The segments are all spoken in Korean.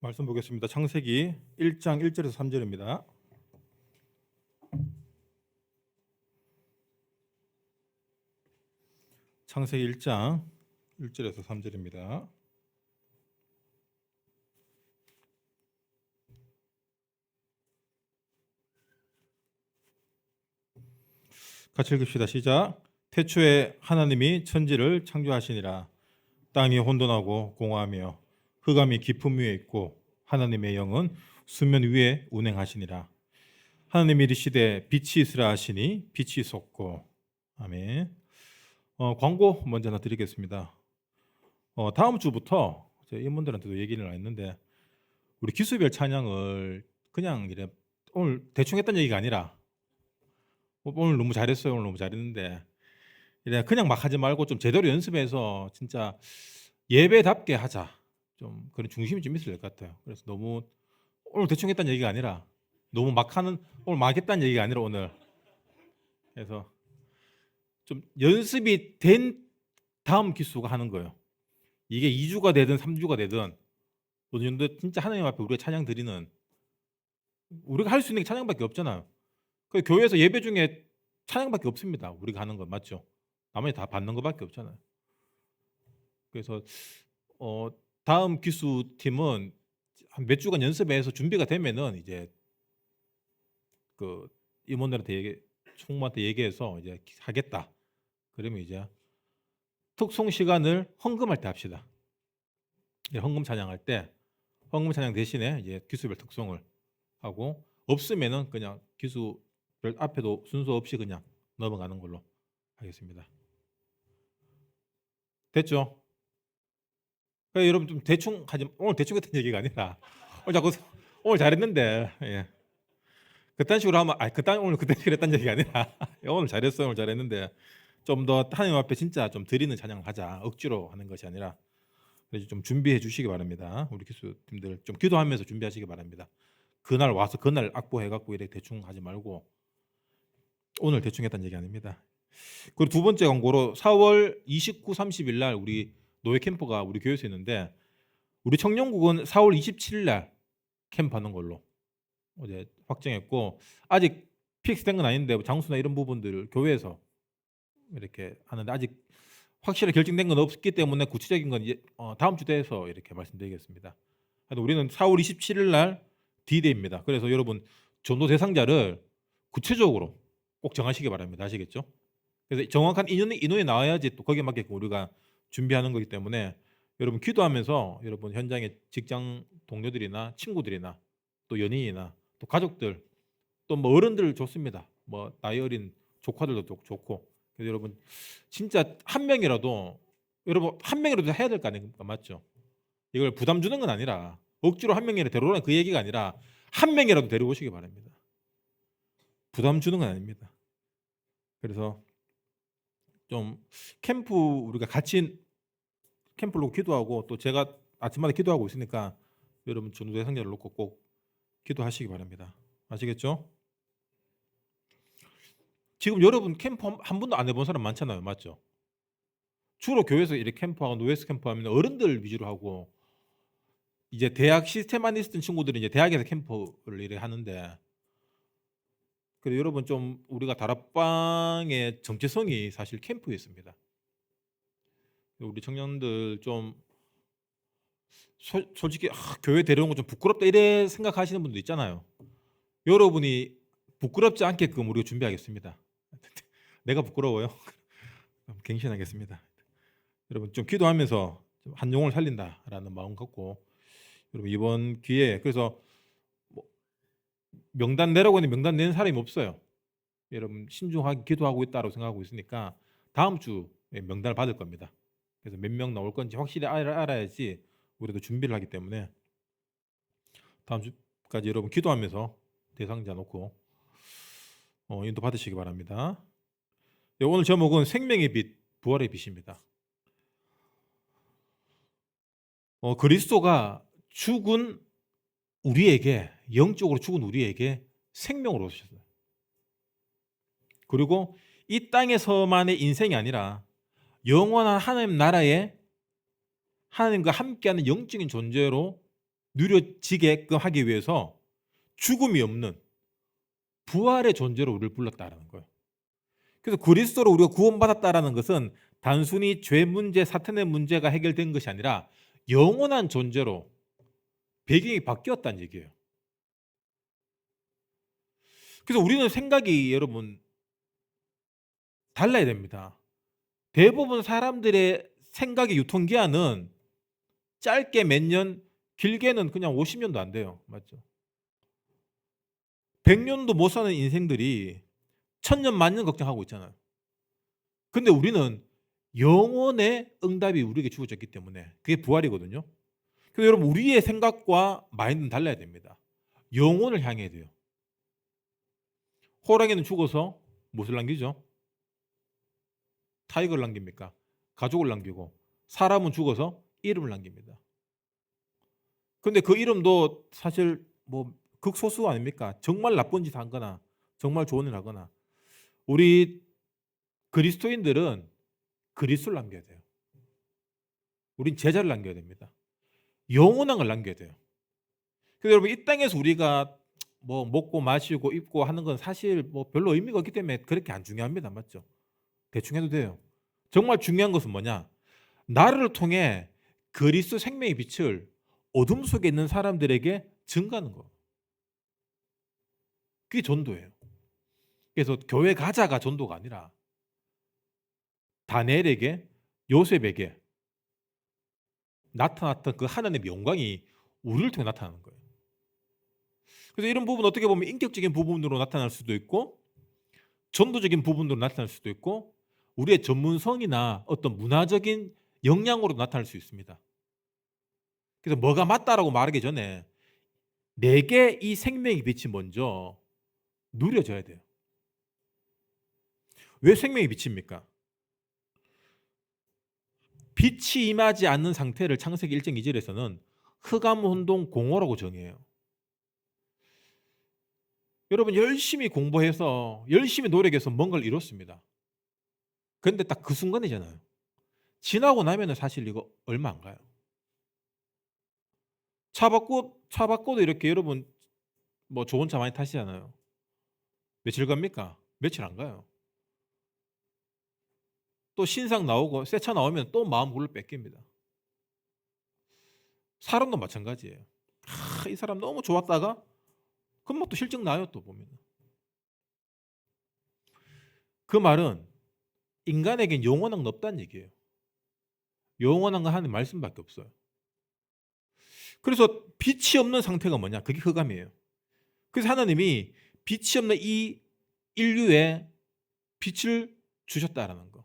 말씀 보겠습니다. 창세기 1장 1절에서 3절입니다. 창세기 1장 1절에서 3절입니다. 같이 읽읍시다. 시작. 태초에 하나님이 천지를 창조하시니라. 땅이 혼돈하고 공허하며 흑암이 깊음 위에 있고 하나님의 영은 수면 위에 운행하시니라. 하나님이 이르시되 빛이 있으라 하시니 빛이 솟고. 아멘. 광고 먼저 하나 드리겠습니다. 다음 주부터 제 임원들한테도 얘기를 했는데 우리 기수별 찬양을 그냥 이래 오늘 대충 했던 얘기가 아니라 오늘 너무 잘했어요. 오늘 너무 잘했는데 이래 그냥 막 하지 말고 좀 제대로 연습해서 진짜 예배답게 하자. 좀 그런 중심이 좀 있어야 될 것 같아요. 그래서 너무 오늘 대충 했다는 얘기가 아니라 너무 막 하는 오늘 막 했다는 얘기가 아니라 오늘 그래서 좀 연습이 된 다음 기수가 하는 거예요. 이게 2주가 되든 3주가 되든 어느 정도 진짜 하나님 앞에 우리가 찬양 드리는 우리가 할 수 있는 게 찬양밖에 없잖아요. 그 교회에서 예배 중에 찬양밖에 없습니다. 우리가 하는 건 맞죠? 나머지 다 받는 것밖에 없잖아요. 그래서 다음 기수팀은 한 몇 주간 연습해서 준비가 되면은 이제 그 임원들한테 총무한테 얘기해서 이제 하겠다. 그러면 이제 특송 시간을 헌금할 때 합시다. 헌금 찬양할 때 헌금 찬양 대신에 이제 기수별 특송을 하고 없으면은 그냥 기수별 앞에도 순서 없이 그냥 넘어가는 걸로 하겠습니다. 됐죠? 그러니까 여러분 좀 대충 하지 오늘 대충 같은 얘기가 아니라 오늘 잘했는데 예. 그딴 식으로 하면 오늘 그딴 식으로 했다는 얘기가 아니라 오늘 잘했어요. 오늘 잘했는데 좀 더 하나님 앞에 진짜 좀 드리는 찬양을 하자. 억지로 하는 것이 아니라 그래서 좀 준비해 주시기 바랍니다. 우리 기수팀들 좀 기도하면서 준비하시기 바랍니다. 그날 와서 그날 악보해갖고 이렇게 대충 하지 말고 오늘 대충 했다는 얘기 아닙니다. 그리고 두 번째 광고로 4월 29, 30일 날 우리 노예 캠프가 우리 교회에서 있는데 우리 청년국은 4월 27일 날 캠프하는 걸로 어제 확정했고 아직 픽스된 건 아닌데 장소나 이런 부분들을 교회에서 이렇게 하는데 아직 확실히 결정된 건 없기 때문에 구체적인 건 이제 다음 주 돼서 이렇게 말씀드리겠습니다. 우리는 4월 27일 날 D-Day입니다. 그래서 여러분 전도 대상자를 구체적으로 꼭 정하시기 바랍니다. 아시겠죠? 그래서 정확한 인원이 나와야지 또 거기에 맞게 우리가 준비하는 거기 때문에 여러분 기도하면서 여러분 현장의 직장 동료들이나 친구들이나 또 연인이나 또 가족들 또 뭐 어른들 좋습니다. 뭐 나이 어린 조카들도 좋고 그래서 여러분 진짜 한 명이라도 해야 될 거 아닙니까? 맞죠? 이걸 부담 주는 건 아니라 억지로 한 명이라도 데려오라는 그 얘기가 아니라 한 명이라도 데려오시기 바랍니다. 부담 주는 건 아닙니다. 그래서 좀 캠프 우리가 같이 캠프로 기도하고 또 제가 아침마다 기도하고 있으니까 여러분 전도 대상자를 놓고 꼭 기도하시기 바랍니다. 아시겠죠? 지금 여러분 캠프 한 번도 안 해본 사람 많잖아요. 맞죠? 주로 교회에서 이렇게 캠프하고 노예스 캠프하면 어른들 위주로 하고 이제 대학 시스템 안에 있었던 친구들이 이제 대학에서 캠프를 이렇게 하는데 그래서 여러분 좀 우리가 다락방의 정체성이 사실 캠프에 있습니다. 우리 청년들 좀 솔직히 교회 데려온 거 좀 부끄럽다 이래 생각하시는 분도 있잖아요. 여러분이 부끄럽지 않게끔 우리가 준비하겠습니다. 내가 부끄러워요? 갱신하겠습니다. 여러분 좀 기도하면서 좀 한 영혼을 살린다라는 마음 갖고 여러분 이번 기회에 그래서 뭐 명단 내라고 했는데 명단 내는 사람이 없어요. 여러분 신중하게 기도하고 있다고 생각하고 있으니까 다음 주에 명단을 받을 겁니다. 그래서 몇 명 나올 건지 확실히 알아야지 우리도 준비를 하기 때문에 다음 주까지 여러분 기도하면서 대상자 놓고 인도 받으시기 바랍니다. 오늘 제목은 생명의 빛, 부활의 빛입니다. 그리스도가 죽은 우리에게 영적으로 죽은 우리에게 생명으로 오셨어요. 그리고 이 땅에서만의 인생이 아니라 영원한 하나님 나라에 하나님과 함께하는 영적인 존재로 누려지게끔 하기 위해서 죽음이 없는 부활의 존재로 우리를 불렀다라는 거예요. 그래서 그리스도로 우리가 구원받았다라는 것은 단순히 죄 문제, 사탄의 문제가 해결된 것이 아니라 영원한 존재로 배경이 바뀌었다는 얘기예요. 그래서 우리는 생각이 여러분 달라야 됩니다. 대부분 사람들의 생각의 유통기한은 짧게 몇 년, 길게는 그냥 50년도 안 돼요. 맞죠? 100년도 못 사는 인생들이 1000년, 만년 걱정하고 있잖아요. 근데 우리는 영혼의 응답이 우리에게 주어졌기 때문에 그게 부활이거든요. 그래서 여러분 우리의 생각과 마인드는 달라야 됩니다. 영혼을 향해야 돼요. 호랑이는 죽어서 무엇을 남기죠? 타이거를 남깁니까? 가족을 남기고, 사람은 죽어서 이름을 남깁니다. 근데 그 이름도 사실 뭐 극소수 아닙니까? 정말 나쁜 짓 하거나 정말 좋은 일 하거나. 우리 그리스도인들은 그리스도를 남겨야 돼요. 우린 제자를 남겨야 됩니다. 영원한 걸 남겨야 돼요. 그래서 여러분 이 땅에서 우리가 뭐 먹고 마시고 입고 하는 건 사실 뭐 별로 의미가 없기 때문에 그렇게 안 중요합니다. 맞죠? 대충 해도 돼요. 정말 중요한 것은 뭐냐? 나를 통해 그리스도 생명의 빛을 어둠 속에 있는 사람들에게 증가하는 거. 그게 전도예요. 그래서 교회 가자가 전도가 아니라 다니엘에게, 요셉에게 나타났던 그 하나님의 영광이 우리를 통해 나타나는 거예요. 그래서 이런 부분 어떻게 보면 인격적인 부분으로 나타날 수도 있고 전도적인 부분으로 나타날 수도 있고 우리의 전문성이나 어떤 문화적인 역량으로 나타날 수 있습니다. 그래서 뭐가 맞다라고 말하기 전에 내게 이 생명의 빛이 먼저 누려져야 돼요. 왜 생명의 빛입니까? 빛이 임하지 않는 상태를 창세기 1장 2절에서는 흑암혼동 공허라고 정의해요. 여러분 열심히 공부해서 열심히 노력해서 뭔가를 이뤘습니다. 그런데 딱 그 순간이잖아요. 지나고 나면 사실 이거 얼마 안 가요. 차 바꿔도 이렇게 여러분 뭐 좋은 차 많이 타시잖아요. 며칠 갑니까? 며칠 안 가요. 또 신상 나오고 새 차 나오면 또 마음 굴을 뺏깁니다. 사람도 마찬가지예요. 이 사람 너무 좋았다가 그럼 또 실증 나요 또 보면. 그 말은 인간에겐 영원한 건 없다는 얘기예요. 영원한 건 하나님 말씀밖에 없어요. 그래서 빛이 없는 상태가 뭐냐? 그게 흑암이에요. 그래서 하나님이 빛이 없는 이 인류에 빛을 주셨다라는 거.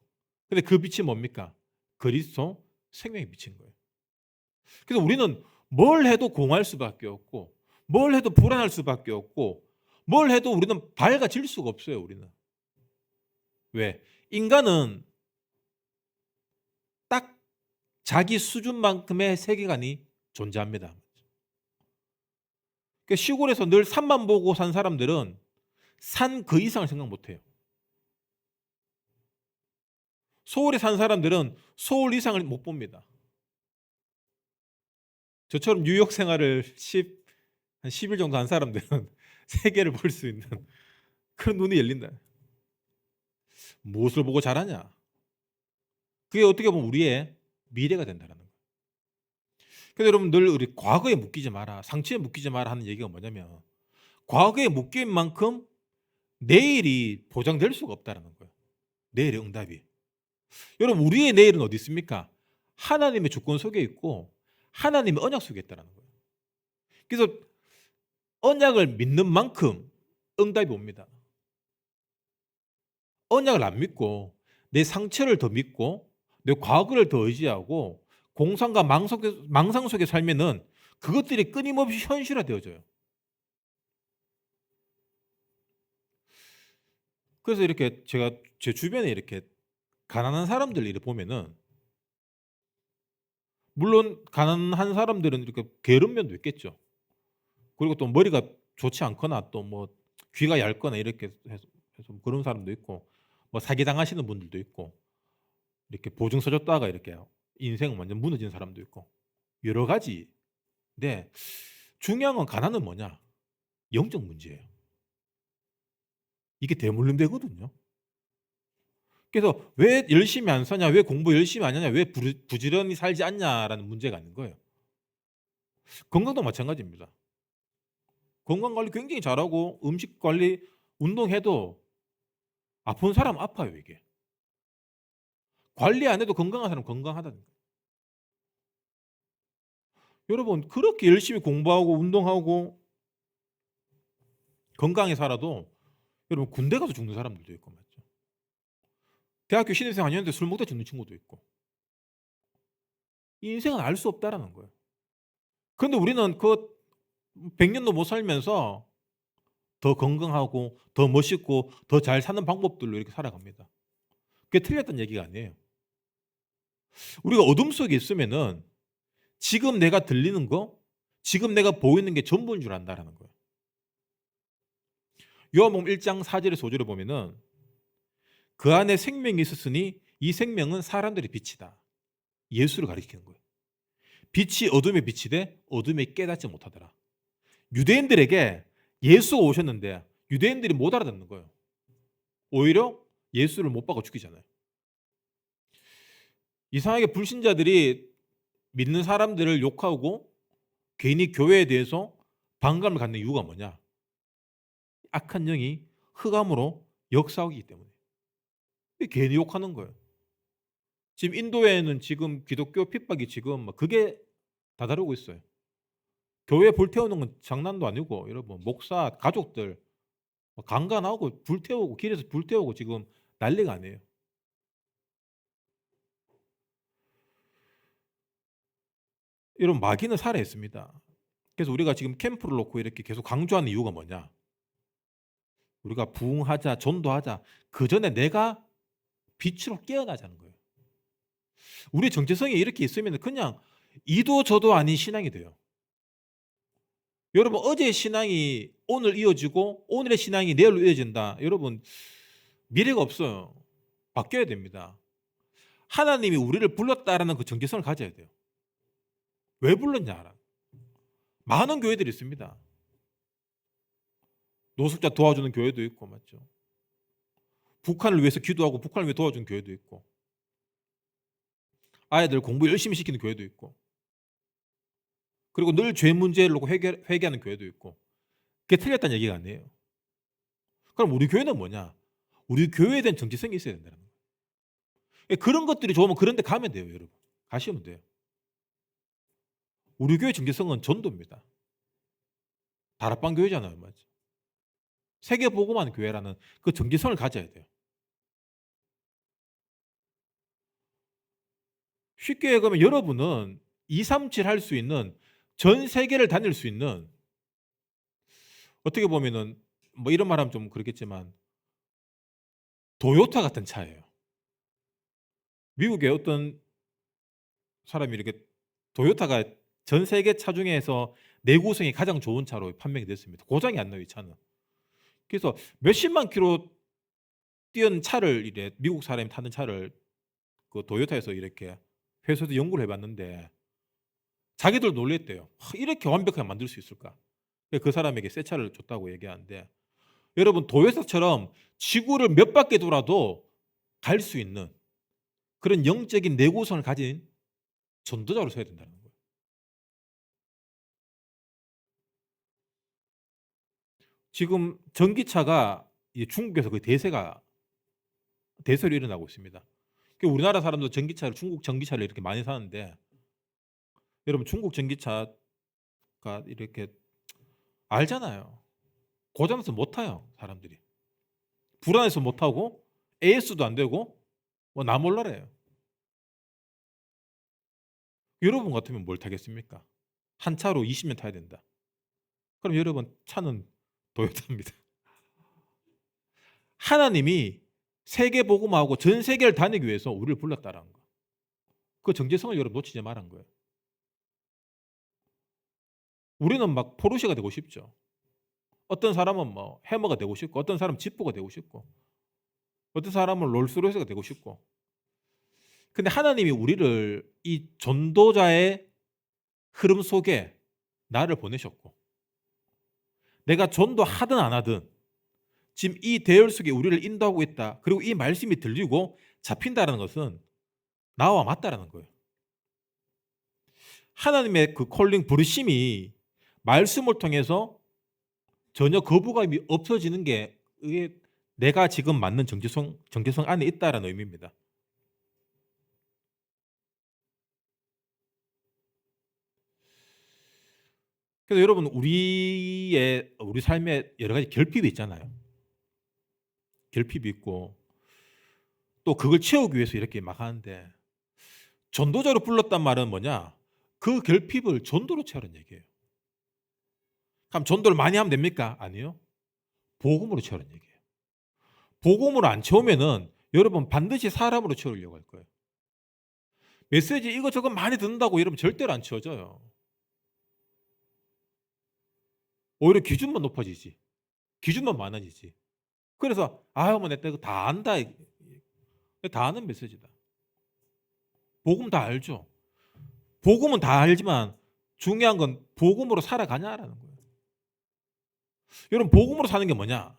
근데 그 빛이 뭡니까? 그리스도 생명의 빛인 거예요. 그래서 우리는 뭘 해도 공할 수밖에 없고 뭘 해도 불안할 수밖에 없고 뭘 해도 우리는 밝아질 수가 없어요. 우리는. 왜? 인간은 딱 자기 수준만큼의 세계관이 존재합니다. 그러니까 시골에서 늘 산만 보고 산 사람들은 산 그 이상을 생각 못해요. 서울에 산 사람들은 서울 이상을 못 봅니다. 저처럼 뉴욕 생활을 한 10일 정도 한 사람들은 세계를 볼 수 있는 그런 눈이 열린다. 무엇을 보고 자라냐? 그게 어떻게 보면 우리의 미래가 된다는 거예요. 그래서 여러분 늘 우리 과거에 묶이지 마라, 상처에 묶이지 마라 하는 얘기가 뭐냐면 과거에 묶인 만큼 내일이 보장될 수가 없다는 거예요. 내일의 응답이. 여러분 우리의 내일은 어디 있습니까? 하나님의 주권 속에 있고 하나님의 언약 속에 있다는 거예요. 그래서 언약을 믿는 만큼 응답이 옵니다. 언약을 안 믿고 내 상처를 더 믿고 내 과거를 더 의지하고 공상과 망상 속에 살면은 그것들이 끊임없이 현실화되어져요. 그래서 이렇게 제가 제 주변에 이렇게 가난한 사람들 이렇게 보면은 물론 가난한 사람들은 이렇게 게으른 면도 있겠죠. 그리고 또 머리가 좋지 않거나 또 뭐 귀가 얇거나 이렇게 해서 그런 사람도 있고 뭐 사기당하시는 분들도 있고 이렇게 보증 서줬다가 이렇게 인생은 완전 무너진 사람도 있고 여러 가지 근데 중요한 건 가난은 뭐냐? 영적 문제예요. 이게 대물림되거든요. 그래서 왜 열심히 안 사냐? 왜 공부 열심히 안 하냐? 왜 부지런히 살지 않냐라는 문제가 있는 거예요. 건강도 마찬가지입니다. 건강 관리 굉장히 잘하고 음식 관리, 운동해도 아픈 사람 아파요, 이게. 관리 안 해도 건강한 사람 건강하다는 거예요. 여러분, 그렇게 열심히 공부하고 운동하고 건강히 살아도 여러분 군대 가서 죽는 사람들도 있고 맞죠. 대학교 신입생 아니었는데 술 먹다 죽는 친구도 있고. 이 인생은 알 수 없다라는 거예요. 그런데 우리는 그 100년도 못 살면서 더 건강하고 더 멋있고 더 잘 사는 방법들로 이렇게 살아갑니다. 그게 틀렸다는 얘기가 아니에요. 우리가 어둠 속에 있으면은 지금 내가 들리는 거, 지금 내가 보이는 게 전부인 줄 안다라는 거예요. 요한복음 1장 4절에서 5절에 보면은 그 안에 생명이 있었으니 이 생명은 사람들의 빛이다. 예수를 가리키는 거예요. 빛이 어둠에 비치되 어둠에 깨닫지 못하더라. 유대인들에게 예수가 오셨는데 유대인들이 못 알아듣는 거예요. 오히려 예수를 못 박아 죽이잖아요. 이상하게 불신자들이 믿는 사람들을 욕하고 괜히 교회에 대해서 반감을 갖는 이유가 뭐냐? 악한 영이 흑암으로 역사하기 때문에. 괜히 욕하는 거예요. 지금 인도에는 지금 기독교 핍박이 지금 그게 다다르고 있어요. 교회 불태우는 건 장난도 아니고 여러분 목사 가족들 강간하고 불태우고 길에서 불태우고 지금 난리가 아니에요. 여러분 마귀는 살아 있습니다. 그래서 우리가 지금 캠프를 놓고 이렇게 계속 강조하는 이유가 뭐냐? 우리가 부흥하자, 전도하자. 그 전에 내가 빛으로 깨어나자는 거예요. 우리 정체성이 이렇게 있으면 그냥 이도 저도 아닌 신앙이 돼요. 여러분 어제의 신앙이 오늘 이어지고 오늘의 신앙이 내일로 이어진다. 여러분 미래가 없어요. 바뀌어야 됩니다. 하나님이 우리를 불렀다라는 그 정체성을 가져야 돼요. 왜 불렀냐? 많은 교회들이 있습니다. 노숙자 도와주는 교회도 있고 맞죠. 북한을 위해서 기도하고 북한을 위해 도와주는 교회도 있고 아이들 공부 열심히 시키는 교회도 있고 그리고 늘 죄 문제를 놓고 회개하는 교회도 있고 그게 틀렸다는 얘기가 아니에요. 그럼 우리 교회는 뭐냐? 우리 교회에 대한 정체성이 있어야 된다는 거예요. 그런 것들이 좋으면 그런 데 가면 돼요. 여러분. 가시면 돼요. 우리 교회 정체성은 전도입니다. 다락방 교회잖아요. 맞죠? 세계 복음하는 교회라는 그 정체성을 가져야 돼요. 쉽게 얘기하면 여러분은 237 할 수 있는 전 세계를 다닐 수 있는 어떻게 보면은 뭐 이런 말하면 좀 그렇겠지만 도요타 같은 차예요. 미국의 어떤 사람이 이렇게 도요타가 전 세계 차 중에서 내구성이 가장 좋은 차로 판명이 됐습니다. 고장이 안 나요, 이 차는. 그래서 몇십만 킬로 뛰는 차를 이래 미국 사람이 타는 차를 그 도요타에서 이렇게 회사에서 연구를 해봤는데 자기들 놀랬대요. 이렇게 완벽하게 만들 수 있을까? 그 사람에게 새 차를 줬다고 얘기하는데 여러분 도요타처럼 지구를 몇 바퀴 돌아도 갈 수 있는 그런 영적인 내구성을 가진 전도자로 서야 된다는 거예요. 지금 전기차가 중국에서 그 대세로 일어나고 있습니다. 우리나라 사람도 전기차를 중국 전기차를 이렇게 많이 사는데 여러분 중국 전기차가 이렇게 알잖아요. 고장나서 못 타요 사람들이. 불안해서 못 타고 AS도 안 되고 뭐 나 몰라래요. 여러분 같으면 뭘 타겠습니까? 한 차로 20년 타야 된다. 그럼 여러분 차는 도요타입니다. 하나님이 세계 복음하고 전 세계를 다니기 위해서 우리를 불렀다라는 거. 그 정체성을 여러분 놓치지 말란 거예요. 우리는 막 포르쉐가 되고 싶죠. 어떤 사람은 뭐 해머가 되고 싶고 어떤 사람은 지프가 되고 싶고 어떤 사람은 롤스로이스가 되고 싶고 근데 하나님이 우리를 이 전도자의 흐름 속에 나를 보내셨고 내가 전도하든 안 하든 지금 이 대열 속에 우리를 인도하고 있다. 그리고 이 말씀이 들리고 잡힌다는 것은 나와 맞다라는 거예요. 하나님의 그 콜링 부르심이 말씀을 통해서 전혀 거부감이 없어지는 게 이게 내가 지금 맞는 정체성 안에 있다라는 의미입니다. 그래서 여러분 우리 삶에 여러 가지 결핍이 있잖아요. 결핍이 있고 또 그걸 채우기 위해서 이렇게 막 하는데 전도자로 불렀단 말은 뭐냐? 그 결핍을 전도로 채우는 얘기예요. 그럼 전도를 많이 하면 됩니까? 아니요. 복음으로 채우는 얘기예요. 복음으로 안 채우면은 여러분 반드시 사람으로 채우려고 할 거예요. 메시지 이것저것 많이 듣는다고 여러분 절대로 안 채워져요. 오히려 기준만 높아지지. 기준만 많아지지. 그래서 뭐 내가 이거 다 안다. 다 아는 메시지다. 복음 다 알죠. 복음은 다 알지만 중요한 건 복음으로 살아가냐라는 거예요. 여러분 복음으로 사는 게 뭐냐?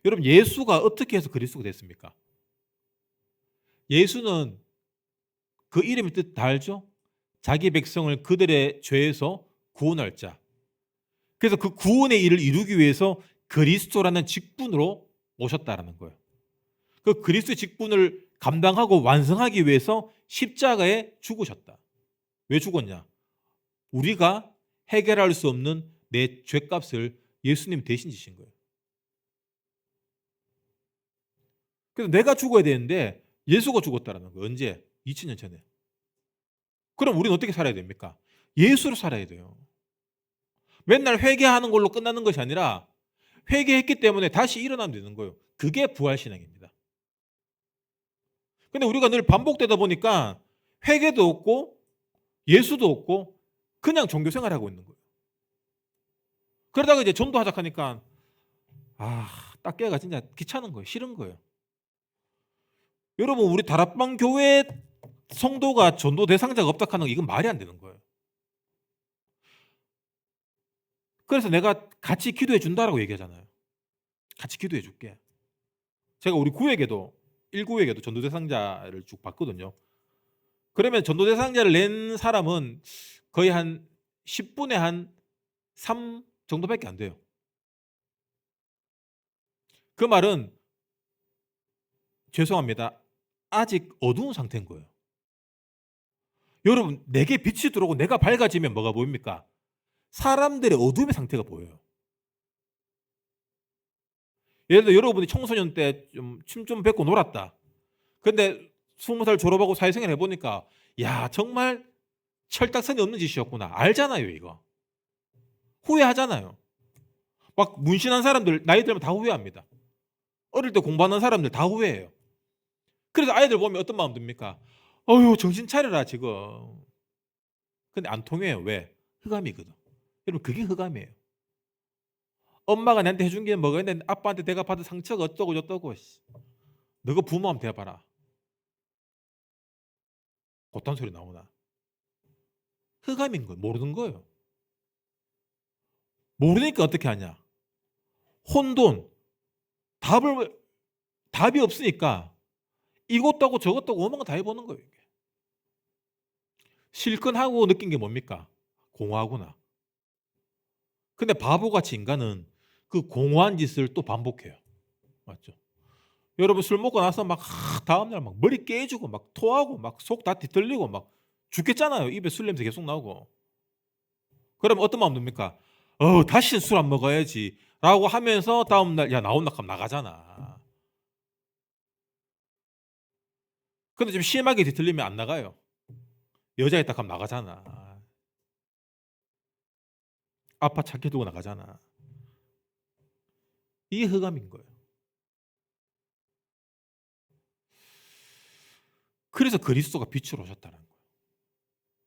여러분 예수가 어떻게 해서 그리스도가 됐습니까? 예수는 그 이름의 뜻 다 알죠? 자기 백성을 그들의 죄에서 구원할 자. 그래서 그 구원의 일을 이루기 위해서 그리스도라는 직분으로 오셨다라는 거예요. 그 그리스도의 직분을 감당하고 완성하기 위해서 십자가에 죽으셨다. 왜 죽었냐? 우리가 해결할 수 없는 내 죄값을 예수님이 대신 지신 거예요. 그래서 내가 죽어야 되는데 예수가 죽었다라는 거예요. 언제? 2000년 전에. 그럼 우리는 어떻게 살아야 됩니까? 예수로 살아야 돼요. 맨날 회개하는 걸로 끝나는 것이 아니라 회개했기 때문에 다시 일어나면 되는 거예요. 그게 부활신앙입니다. 근데 우리가 늘 반복되다 보니까 회개도 없고 예수도 없고 그냥 종교 생활하고 있는 거예요. 그러다가 이제 전도하자 하니까 닦기가 진짜 귀찮은 거예요. 싫은 거예요. 여러분 우리 다락방 교회 성도가 전도 대상자가 없다 하는 거 이건 말이 안 되는 거예요. 그래서 내가 같이 기도해 준다라고 얘기하잖아요. 같이 기도해 줄게. 제가 우리 구에게도 1구에게도 전도 대상자를 쭉 봤거든요. 그러면 전도 대상자를 낸 사람은 거의 한 10분의 한 3 정도밖에 안 돼요. 그 말은 죄송합니다. 아직 어두운 상태인 거예요. 여러분 내게 빛이 들어오고 내가 밝아지면 뭐가 보입니까? 사람들의 어둠의 상태가 보여요. 예를 들어 여러분이 청소년 때 좀 춤 좀 뱉고 놀았다. 근데 20살 졸업하고 사회생활 해보니까 정말 철딱선이 없는 짓이었구나. 알잖아요 이거. 후회하잖아요. 막 문신한 사람들 나이 들면 다 후회합니다. 어릴 때 공부하는 사람들 다 후회해요. 그래서 아이들 보면 어떤 마음 듭니까? 어휴 정신 차려라 지금. 근데 안 통해요. 왜? 흑암이거든. 여러분 그게 흑암이에요. 엄마가 나한테 해준 게 뭐가 있는데 아빠한테 내가 받은 상처가 어쩌고 저쩌고. 너가 부모한테 대봐라. 그딴 소리 나오나. 흑암인 거예요. 모르는 거예요. 모르니까 어떻게 하냐. 혼돈. 답이 없으니까 이것도 하고 저것도 하고 오만 거 다 해보는 거예요. 실컷 하고 느낀 게 뭡니까? 공허하구나. 근데 바보같이 인간은 그 공허한 짓을 또 반복해요. 맞죠? 여러분 술 먹고 나서 막 다음날 막 머리 깨지고 막 토하고 막 속 다 뒤틀리고 막 죽겠잖아요. 입에 술 냄새 계속 나오고. 그러면 어떤 마음 듭니까? 다시는 술 안 먹어야지 라고 하면서 다음날 나온다 하면 나가잖아. 근데 좀 심하게 뒤틀리면 안 나가요. 여자있다 하면 나가잖아. 아빠 찾게 두고 나가잖아. 이게 흑암인 거예요. 그래서 그리스도가 빛으로 오셨다는 거예요.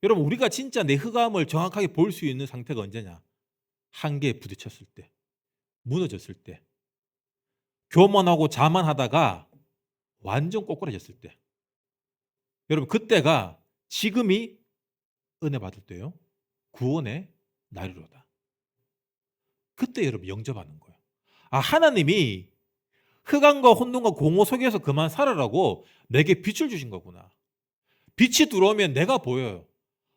여러분 우리가 진짜 내 흑암을 정확하게 볼 수 있는 상태가 언제냐? 한계에 부딪혔을 때, 무너졌을 때, 교만하고 자만하다가 완전 꼬꾸라졌을 때. 여러분 그때가 지금이 은혜 받을 때예요. 구원의 날이로다. 그때 여러분 영접하는 거예요. 아, 하나님이 흑암과 혼돈과 공허 속에서 그만 살아라고 내게 빛을 주신 거구나. 빛이 들어오면 내가 보여요.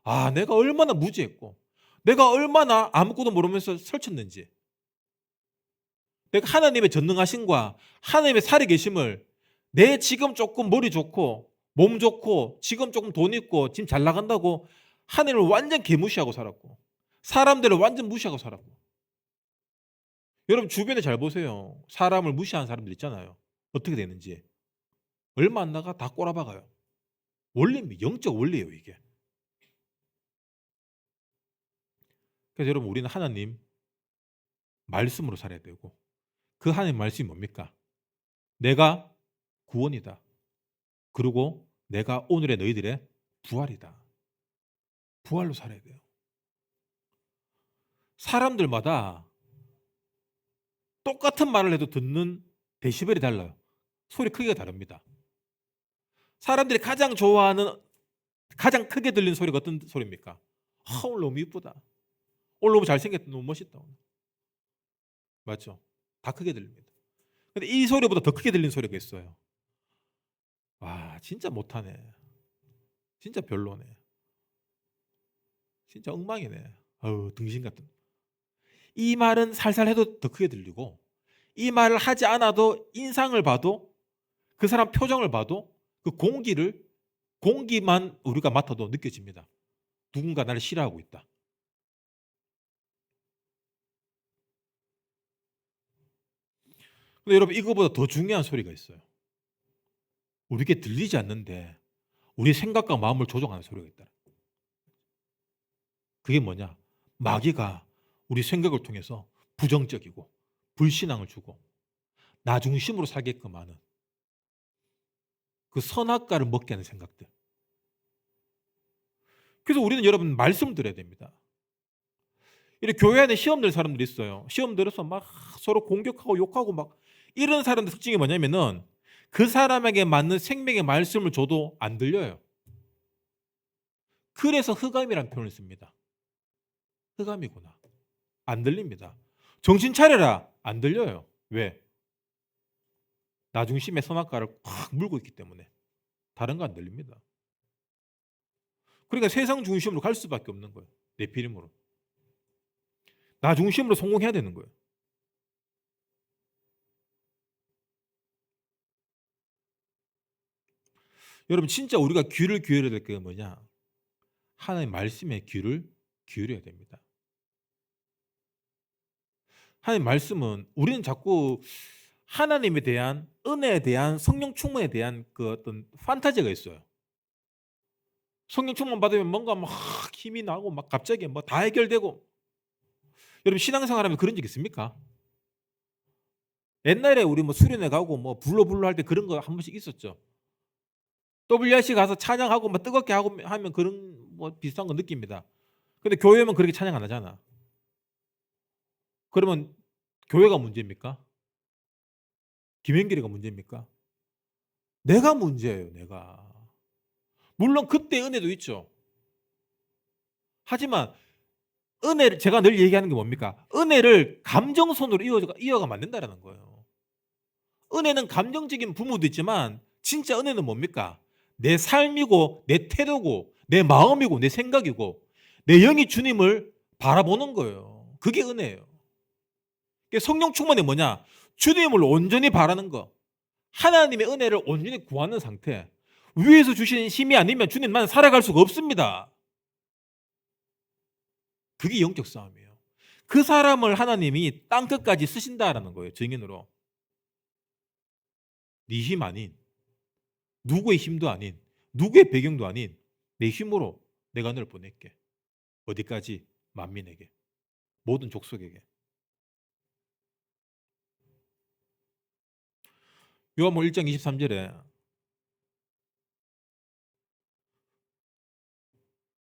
아, 내가 얼마나 무지했고 내가 얼마나 아무것도 모르면서 설쳤는지, 내가 하나님의 전능하심과 하나님의 살아계심을, 내 지금 조금 머리 좋고 몸 좋고 지금 조금 돈 있고 지금 잘 나간다고 하나님을 완전 개무시하고 살았고 사람들을 완전 무시하고 살았고. 여러분 주변에 잘 보세요. 사람을 무시하는 사람들 있잖아요. 어떻게 되는지. 얼마 안 나가 다 꼬라박아요. 원리입니다. 영적 원리예요 이게. 그래서 여러분 우리는 하나님 말씀으로 살아야 되고, 그 하나님 말씀이 뭡니까? 내가 구원이다. 그리고 내가 오늘의 너희들의 부활이다. 부활로 살아야 돼요. 사람들마다 똑같은 말을 해도 듣는 데시벨이 달라요. 소리 크기가 다릅니다. 사람들이 가장 좋아하는, 가장 크게 들리는 소리가 어떤 소리입니까? 아, 오늘 너무 이쁘다. 오늘 너무 잘생겼다. 너무 멋있다. 맞죠? 다 크게 들립니다. 근데 이 소리보다 더 크게 들리는 소리가 있어요. 와, 진짜 못하네. 진짜 별로네. 진짜 엉망이네. 어우, 등신 같은. 이 말은 살살 해도 더 크게 들리고, 이 말을 하지 않아도 인상을 봐도, 그 사람 표정을 봐도 그 공기만 우리가 맡아도 느껴집니다. 누군가 나를 싫어하고 있다. 근데 여러분 이거보다 더 중요한 소리가 있어요. 우리에게 들리지 않는데 우리 생각과 마음을 조종하는 소리가 있다. 그게 뭐냐? 마귀가 우리 생각을 통해서 부정적이고 불신앙을 주고 나 중심으로 살게끔 하는 그 선악과를 먹게 하는 생각들. 그래서 우리는 여러분 말씀을 드려야 됩니다. 이렇게 교회 안에 시험 들 사람들이 있어요. 시험 들어서 막 서로 공격하고 욕하고 막 이런 사람들 특징이 뭐냐면은 그 사람에게 맞는 생명의 말씀을 줘도 안 들려요. 그래서 흑암이라는 표현을 씁니다. 흑암이구나. 안 들립니다. 정신 차려라. 안 들려요. 왜? 나 중심의 선악과를 확 물고 있기 때문에 다른 거 안 들립니다. 그러니까 세상 중심으로 갈 수밖에 없는 거예요. 내 피림으로. 나 중심으로 성공해야 되는 거예요. 여러분 진짜 우리가 귀를 기울여야 될 게 뭐냐? 하나님의 말씀에 귀를 기울여야 됩니다. 하나님 말씀은 우리는 자꾸 하나님에 대한 은혜에 대한 성령 충만에 대한 그 어떤 판타지가 있어요. 성령 충만 받으면 뭔가 막 힘이 나고 막 갑자기 뭐 다 해결되고. 여러분 신앙생활하면 그런 적 있습니까? 옛날에 우리 뭐 수련회 가고 뭐 불러 할 때 그런 거 한 번씩 있었죠. WRC 가서 찬양하고 뭐 뜨겁게 하고 하면 그런 뭐 비슷한 거 느낍니다. 근데 교회면 그렇게 찬양 안 하잖아. 그러면 교회가 문제입니까? 김현길이가 문제입니까? 내가 문제예요, 내가. 물론 그때 은혜도 있죠. 하지만 은혜를 제가 늘 얘기하는 게 뭡니까? 은혜를 감정선으로 이어가면 안 된다는 거예요. 은혜는 감정적인 부모도 있지만 진짜 은혜는 뭡니까? 내 삶이고 내 태도고 내 마음이고 내 생각이고 내 영이 주님을 바라보는 거예요. 그게 은혜예요. 성령 충만이 뭐냐? 주님을 온전히 바라는 거. 하나님의 은혜를 온전히 구하는 상태. 위에서 주시는 힘이 아니면 주님만 살아갈 수가 없습니다. 그게 영적 싸움이에요. 그 사람을 하나님이 땅끝까지 쓰신다라는 거예요. 증인으로. 네 힘 아닌, 누구의 힘도 아닌, 누구의 배경도 아닌 내 힘으로 내가 너를 보낼게. 어디까지? 만민에게. 모든 족속에게. 요한복음 1장 23절에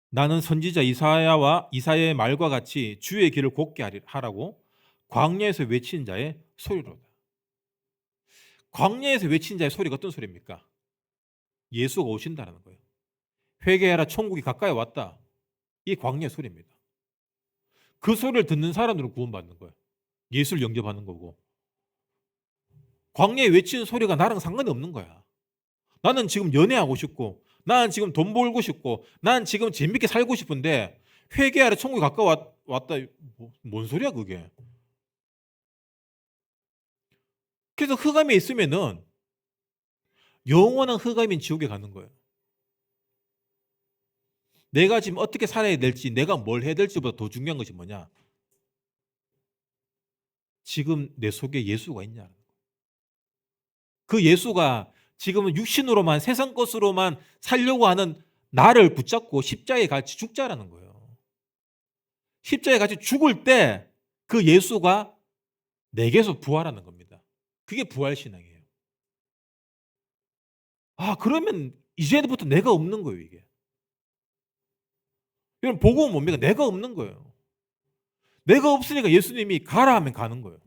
나는 선지자 이사야의 말과 같이 주의 길을 곱게 하라고 광야에서 외치는 자의 소리로다. 광야에서 외치는 자의 소리가 어떤 소리입니까? 예수가 오신다는 거예요. 회개하라, 천국이 가까이 왔다. 이게 광야의 소리입니다. 그 소리를 듣는 사람들은 구원받는 거예요. 예수를 영접하는 거고. 광야에 외치는 소리가 나랑 상관이 없는 거야. 나는 지금 연애하고 싶고, 나는 지금 돈 벌고 싶고, 나는 지금 재밌게 살고 싶은데 회개하러 천국에 가까워 왔다. 뭔 소리야 그게. 그래서 흑암에 있으면은 영원한 흑암인 지옥에 가는 거예요. 내가 지금 어떻게 살아야 될지, 내가 뭘 해야 될지보다 더 중요한 것이 뭐냐? 지금 내 속에 예수가 있냐는 거예요. 그 예수가 지금은 육신으로만, 세상 것으로만 살려고 하는 나를 붙잡고 십자가에 같이 죽자라는 거예요. 십자가에 같이 죽을 때 그 예수가 내게서 부활하는 겁니다. 그게 부활신앙이에요. 아, 그러면 이제부터 내가 없는 거예요, 이게. 여러분, 복음은 뭡니까? 내가 없는 거예요. 내가 없으니까 예수님이 가라 하면 가는 거예요.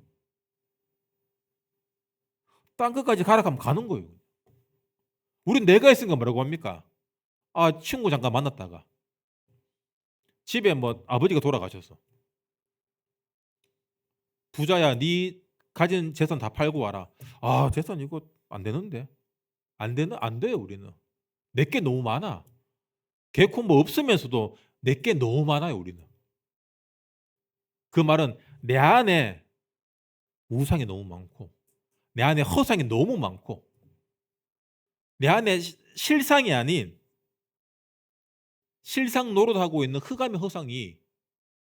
땅 끝까지 가라 하면 가는 거예요. 우린 내가 있으니까 뭐라고 합니까? 아, 친구 잠깐 만났다가 집에 뭐 아버지가 돌아가셨어. 부자야, 네 가진 재산 다 팔고 와라. 아, 재산 이거 안 되는데. 안 돼요, 우리는. 내게 너무 많아. 개코 뭐 없으면서도 내게 너무 많아요, 우리는. 그 말은 내 안에 우상이 너무 많고, 내 안에 허상이 너무 많고, 내 안에 실상이 아닌 실상 노릇하고 있는 흑암의 허상이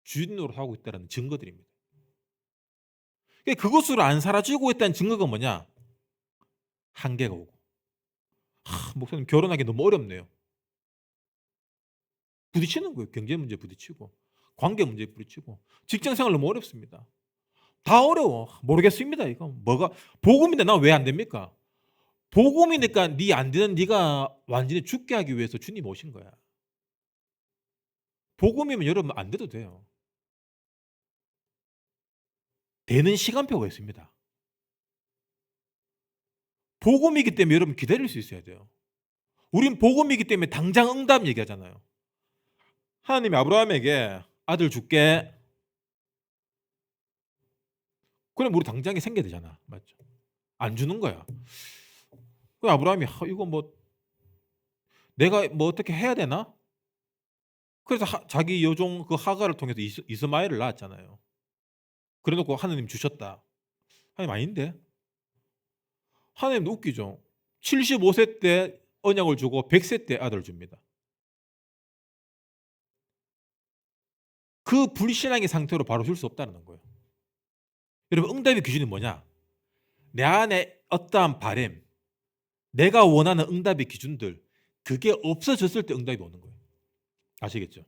주인 노릇하고 있다는 증거들입니다. 그것으로 안 사라지고 있다는 증거가 뭐냐? 한계가 오고. 목사님 결혼하기 너무 어렵네요. 부딪히는 거예요. 경제 문제 부딪히고, 관계 문제 부딪히고, 직장 생활 너무 어렵습니다. 다 어려워. 모르겠습니다. 이거 뭐가 복음인데 나 왜 안 됩니까? 복음이니까 네 안 되는 네가 완전히 죽게 하기 위해서 주님 오신 거야. 복음이면 여러분 안 돼도 돼요. 되는 시간표가 있습니다. 복음이기 때문에 여러분 기다릴 수 있어야 돼요. 우린 복음이기 때문에 당장 응답 얘기하잖아요. 하나님이 아브라함에게 아들 줄게. 그럼 우리 당장에 생겨야 되잖아. 맞죠? 안 주는 거야. 그 아브라함이 이거 뭐 내가 뭐 어떻게 해야 되나? 그래서 자기 여종 그 하가를 통해서 이스마엘을 낳았잖아요. 그래놓고 하나님 주셨다. 하나님 아닌데? 하나님도 웃기죠. 75세 때 언약을 주고 100세 때 아들을 줍니다. 그 불신앙의 상태로 바로 줄 수 없다는 거예요. 여러분, 응답의 기준이 뭐냐? 내 안에 어떠한 바램, 내가 원하는 응답의 기준들, 그게 없어졌을 때 응답이 오는 거예요. 아시겠죠?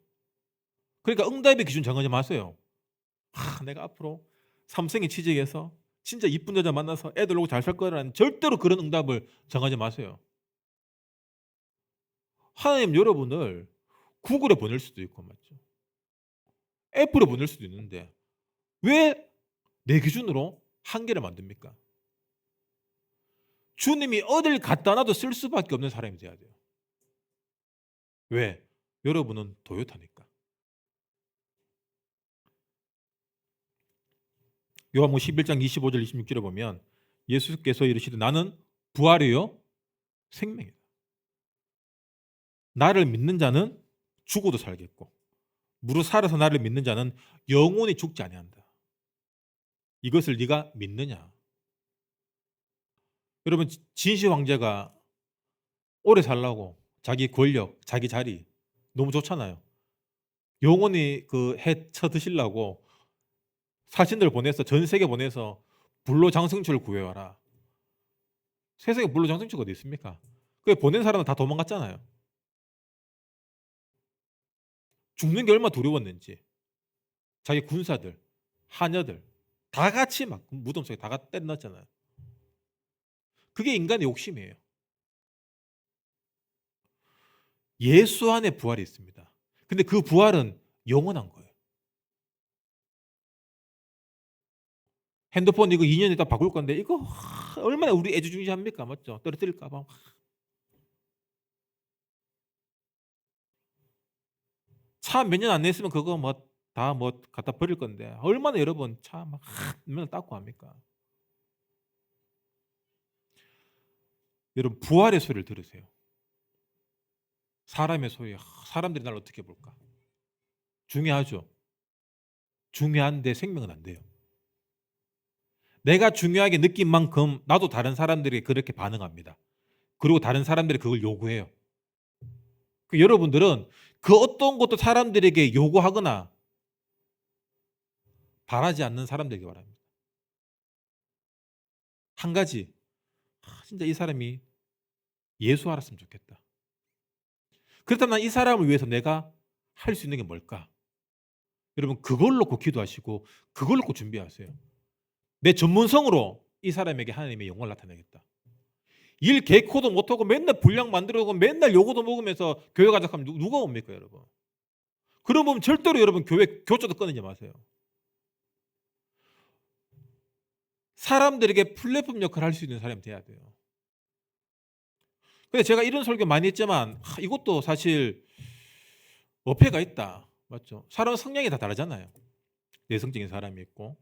그러니까 응답의 기준 정하지 마세요. 내가 앞으로 삼성에 취직해서 진짜 이쁜 여자 만나서 애들 오고 잘 살 거라는 절대로 그런 응답을 정하지 마세요. 하나님 여러분을 구글에 보낼 수도 있고 맞죠? 애플에 보낼 수도 있는데 왜 내 기준으로 한계를 만듭니까? 주님이 어딜 갖다 놔도 쓸 수밖에 없는 사람이 돼야 돼요. 왜? 여러분은 도요타니까. 요한복음 11장 25절 26절에 보면 예수께서 이르시되 나는 부활이요 생명이다. 나를 믿는 자는 죽어도 살겠고 무릇 살아서 나를 믿는 자는 영원히 죽지 아니한다. 이것을 네가 믿느냐? 여러분 진시 황제가 오래 살라고 자기 권력, 자기 자리 너무 좋잖아요. 영원히 그 해 쳐드시려고 사신들 보내서 전 세계 보내서 불로장생초를 구해와라. 세상에 불로장생초가 어디 있습니까? 그 보낸 사람은 다 도망갔잖아요. 죽는 게 얼마나 두려웠는지. 자기 군사들, 하녀들 다 같이 막 무덤 속에 다 떼넣었잖아요. 그게 인간의 욕심이에요. 예수 안에 부활이 있습니다. 근데 그 부활은 영원한 거예요. 핸드폰 이거 2년 있다 바꿀 건데 이거 얼마나 우리 애지중지합니까? 맞죠? 떨어뜨릴까 봐. 차 몇 년 안 냈으면 그거 뭐 다 뭐 갖다 버릴 건데 얼마나 여러분 참 막 맨날 닦고 합니까? 여러분 부활의 소리를 들으세요. 사람의 소리, 사람들이 날 어떻게 볼까? 중요하죠. 중요한데 생명은 안 돼요. 내가 중요하게 느낀 만큼 나도 다른 사람들이 그렇게 반응합니다. 그리고 다른 사람들이 그걸 요구해요. 여러분들은 그 어떤 것도 사람들에게 요구하거나 바라지 않는 사람들에게 바랍니다. 한 가지, 진짜 이 사람이 예수 알았으면 좋겠다. 그렇다면 이 사람을 위해서 내가 할 수 있는 게 뭘까? 여러분 그걸 놓고 기도하시고 그걸 놓고 준비하세요. 내 전문성으로 이 사람에게 하나님의 영광을 나타내겠다. 일 개코도 못하고 맨날 분량 만들어오고 맨날 요거도 먹으면서 교회 가자 하면 누가 옵니까 여러분? 그러면 절대로 여러분 교회 교조도 끊지 마세요. 사람들에게 플랫폼 역할을 할 수 있는 사람이 돼야 돼요. 근데 제가 이런 설교 많이 했지만 이것도 사실 어폐가 있다. 맞죠? 사람 성향이 다 다르잖아요. 내성적인 사람이 있고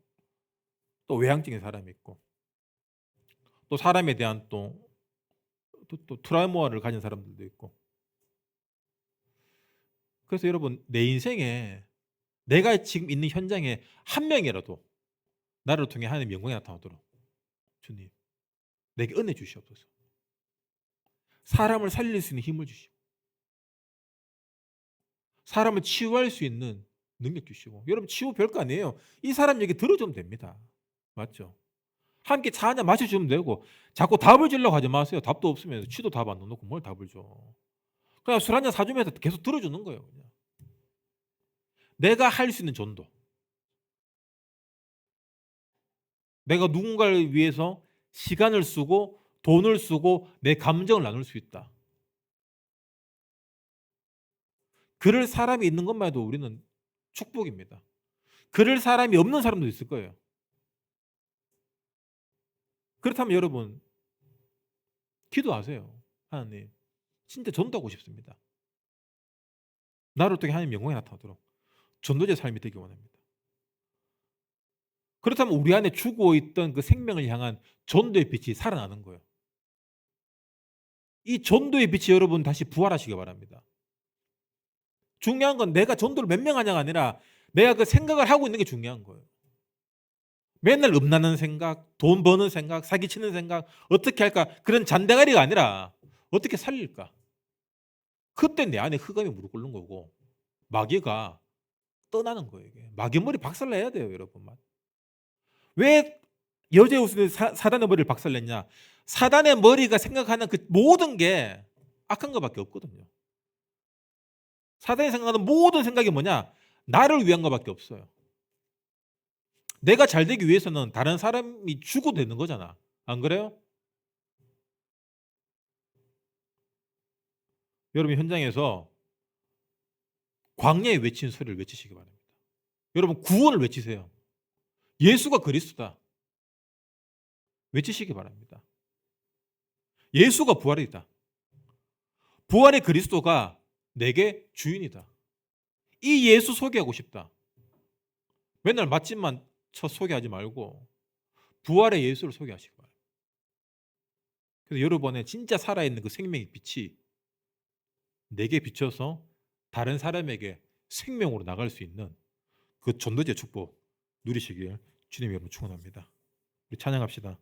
또 외향적인 사람이 있고 또 사람에 대한 또 트라우마를 가진 사람들도 있고. 그래서 여러분 내 인생에 내가 지금 있는 현장에 한 명이라도 나를 통해 하나님의 영광이 나타나도록 주님 내게 은혜 주시옵소서. 사람을 살릴 수 있는 힘을 주시고 사람을 치유할 수 있는 능력 주시고. 여러분 치유 별거 아니에요. 이 사람 얘기 들어주면 됩니다. 맞죠? 함께 차 한잔 마셔주면 되고 자꾸 답을 주려고 하지 마세요. 답도 없으면서 취도 답 안 넣어놓고 뭘 답을 줘. 그냥 술 한잔 사주면서 계속 들어주는 거예요. 그냥. 내가 할 수 있는 전도. 내가 누군가를 위해서 시간을 쓰고 돈을 쓰고 내 감정을 나눌 수 있다. 그럴 사람이 있는 것만 해도 우리는 축복입니다. 그럴 사람이 없는 사람도 있을 거예요. 그렇다면 여러분 기도하세요. 하나님 진짜 전도하고 싶습니다. 나를 통해 하나님 영광이 나타나도록 전도자의 삶이 되기 원합니다. 그렇다면 우리 안에 죽어 있던 그 생명을 향한 전도의 빛이 살아나는 거예요. 이 전도의 빛이 여러분 다시 부활하시기 바랍니다. 중요한 건 내가 전도를 몇 명 하냐가 아니라 내가 그 생각을 하고 있는 게 중요한 거예요. 맨날 음란한 생각, 돈 버는 생각, 사기치는 생각, 어떻게 할까 그런 잔대가리가 아니라 어떻게 살릴까. 그때 내 안에 흑암이 무릎 꿇는 거고 마귀가 떠나는 거예요. 이게. 마귀 머리 박살내야 돼요 여러분. 왜 여제우스는 사단의 머리를 박살냈냐. 사단의 머리가 생각하는 그 모든 게 악한 것밖에 없거든요. 사단이 생각하는 모든 생각이 뭐냐? 나를 위한 것밖에 없어요. 내가 잘 되기 위해서는 다른 사람이 죽어도 되는 거잖아. 안 그래요? 여러분 현장에서 광야에 외친 소리를 외치시기 바랍니다. 여러분 구원을 외치세요. 예수가 그리스도다. 외치시기 바랍니다. 예수가 부활이다. 부활의 그리스도가 내게 주인이다. 이 예수 소개하고 싶다. 맨날 맛집만 소개하지 말고 부활의 예수를 소개하시기 바랍니다. 그래서 여러분의 진짜 살아있는 그 생명의 빛이 내게 비춰서 다른 사람에게 생명으로 나갈 수 있는 그 전도제 축복 누리시길 주님 여러분 축원합니다. 우리 찬양합시다.